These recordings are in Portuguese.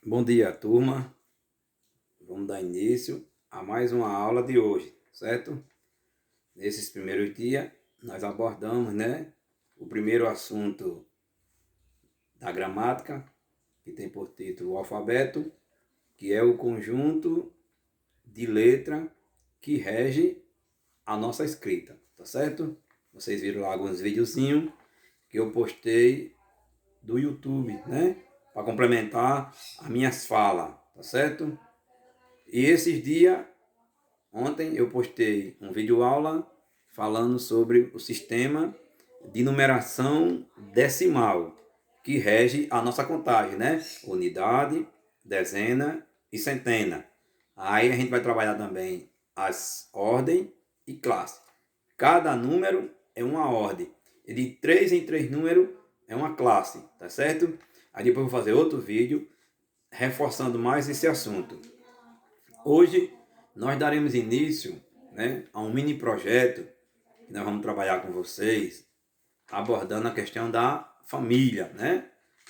Bom dia, turma. Vamos dar início a mais uma aula de hoje, certo? Nesses primeiros dias, nós abordamos, o primeiro assunto da gramática, que tem por título o alfabeto, que é o conjunto de letra que rege a nossa escrita, tá certo? Vocês viram lá alguns videozinhos que eu postei do YouTube, Para complementar as minhas falas, tá certo? E esses dias, ontem eu postei um vídeo aula falando sobre o sistema de numeração decimal que rege a nossa contagem, Unidade, dezena e centena. Aí a gente vai trabalhar também as ordens e classes. Cada número é uma ordem. E de 3 em 3 números é uma classe, tá certo? Aí depois eu vou fazer outro vídeo reforçando mais esse assunto. Hoje nós daremos início, a um mini projeto que nós vamos trabalhar com vocês, abordando a questão da família,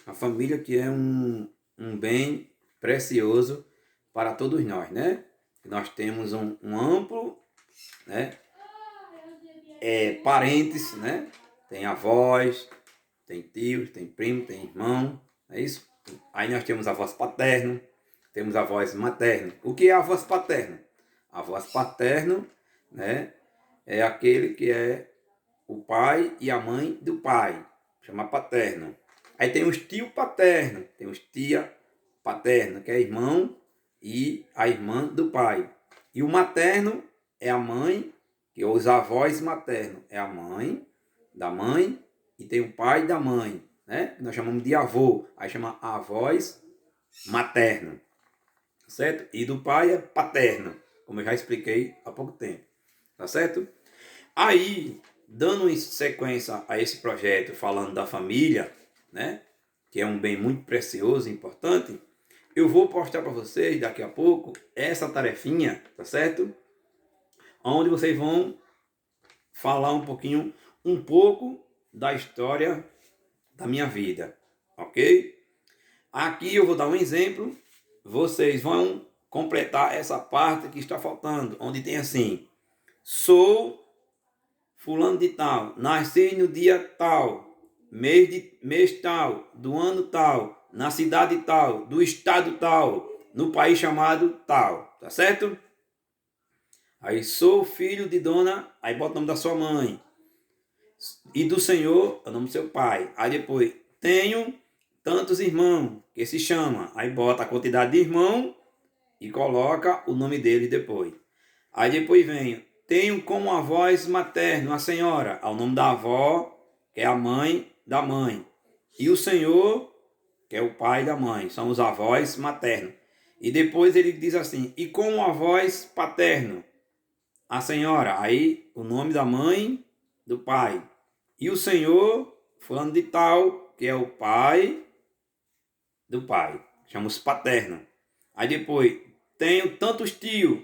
A família que é um bem precioso para todos nós, Nós temos um amplo, parentes, Tem avós, tem tios, tem primo, tem irmão, é isso? Aí nós temos avós paternos, temos avós maternos. O que é avós paterno? Avós paterno, é aquele que é o pai e a mãe do pai, chama paterno. Aí tem os tio paterno, tem os tia paterno, que é irmão e a irmã do pai. E o materno é a mãe, que os avós maternos é a mãe da mãe e tem o pai da mãe, Nós chamamos de avô, aí chama avós materno, certo? E do pai é paterno, como eu já expliquei há pouco tempo, tá certo? Aí, dando sequência a esse projeto, falando da família, que é um bem muito precioso e importante, eu vou postar para vocês daqui a pouco essa tarefinha, tá certo? Onde vocês vão falar um pouco da história da minha vida, ok? Aqui eu vou dar um exemplo, vocês vão completar essa parte que está faltando, onde tem assim: sou fulano de tal, nasci no dia tal, mês tal, do ano tal, na cidade tal, do estado tal, no país chamado tal, tá certo? Aí sou filho de dona, aí bota o nome da sua mãe. E do senhor, é o nome do seu pai. Aí depois, tenho tantos irmãos, que se chama. Aí bota a quantidade de irmão e coloca o nome dele depois. Aí depois vem, tenho como avós materno a senhora, ao nome da avó, que é a mãe da mãe. E o senhor, que é o pai da mãe, são os avós maternos. E depois ele diz assim, e como avós paterno, a senhora, aí o nome da mãe, do pai. E o senhor, fulano de tal, que é o pai do pai. Chamamos paterno. Aí depois, tenho tantos tios,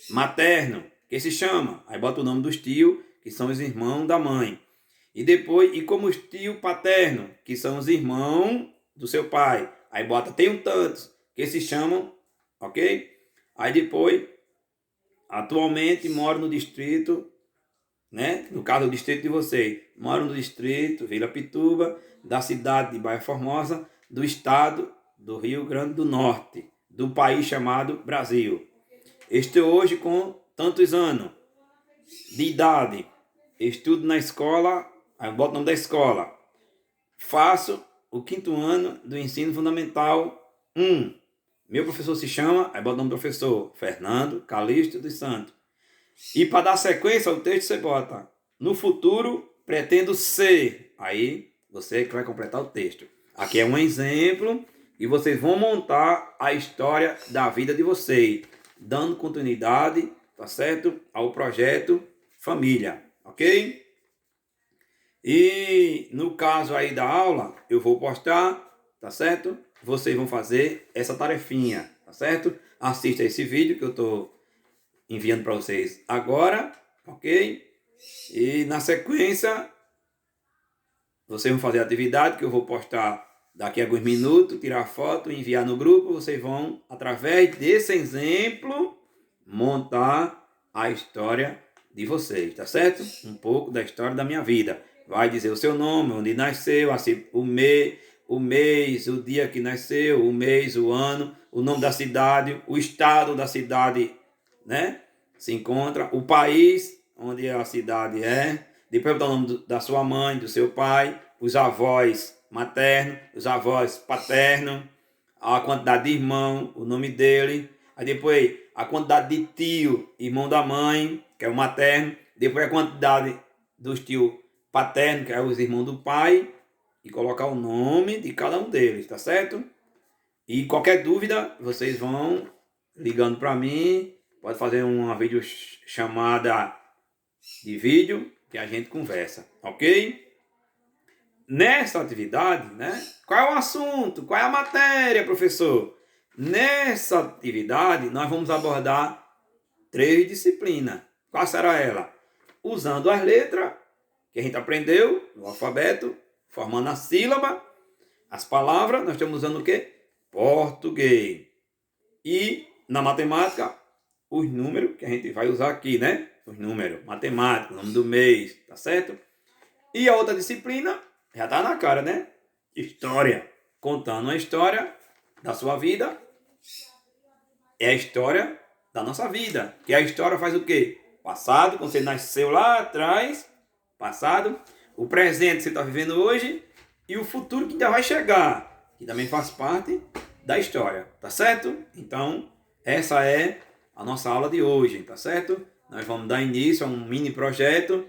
materno, que se chama. Aí bota o nome dos tios, que são os irmãos da mãe. E depois, e como os tios paterno, que são os irmãos do seu pai. Aí bota, tenho tantos, que se chamam, ok? Aí depois, atualmente moro no distrito, No caso do distrito de vocês, moro no distrito Vila Pituba, da cidade de Baía Formosa, do estado do Rio Grande do Norte, do país chamado Brasil. Estou hoje com tantos anos de idade, estudo na escola, aí eu boto o nome da escola, faço o 5º ano do ensino fundamental 1. Meu professor se chama, aí bota o nome do professor, Fernando Calixto dos Santos. E para dar sequência ao texto, você bota, no futuro, pretendo ser. Aí, você que vai completar o texto. Aqui é um exemplo e vocês vão montar a história da vida de vocês, dando continuidade, tá certo? Ao projeto Família, ok? E no caso aí da aula, eu vou postar, tá certo? Vocês vão fazer essa tarefinha, tá certo? Assista esse vídeo que eu estou enviando para vocês agora, ok? E na sequência, vocês vão fazer a atividade que eu vou postar daqui a alguns minutos, tirar foto, enviar no grupo. Vocês vão, através desse exemplo, montar a história de vocês, tá certo? Um pouco da história da minha vida. Vai dizer o seu nome, onde nasceu, assim, o mês, o dia que nasceu, o mês, o ano, o nome da cidade, o estado da cidade, né? Se encontra, o país onde a cidade é. Depois botar o nome da sua mãe, do seu pai, os avós maternos, os avós paternos, a quantidade de irmão, o nome dele. Aí depois a quantidade de tio, irmão da mãe, que é o materno. Depois a quantidade dos tios paternos, que é os irmãos do pai. E colocar o nome de cada um deles, tá certo? E qualquer dúvida, vocês vão ligando para mim. Pode fazer uma videochamada de vídeo que a gente conversa, ok? Nessa atividade, né? Qual é o assunto? Qual é a matéria, professor? Nessa atividade, nós vamos abordar 3 disciplinas. Qual será ela? Usando as letras que a gente aprendeu no alfabeto, formando a sílaba, as palavras, nós estamos usando o quê? Português. E na matemática, os números que a gente vai usar aqui, né? Os números, matemática, o nome do mês, tá certo? E a outra disciplina, já tá na cara, né? História. Contando a história da sua vida. É a história da nossa vida. Que a história faz o quê? Passado, quando você nasceu lá atrás, passado. O presente que você está vivendo hoje. E o futuro que ainda vai chegar. Que também faz parte da história, tá certo? Então, essa é a nossa aula de hoje, tá certo? Nós vamos dar início a um mini projeto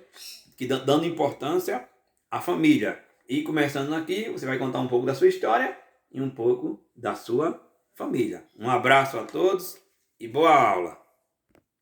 que dando importância à família. E começando aqui, você vai contar um pouco da sua história e um pouco da sua família. Um abraço a todos e boa aula!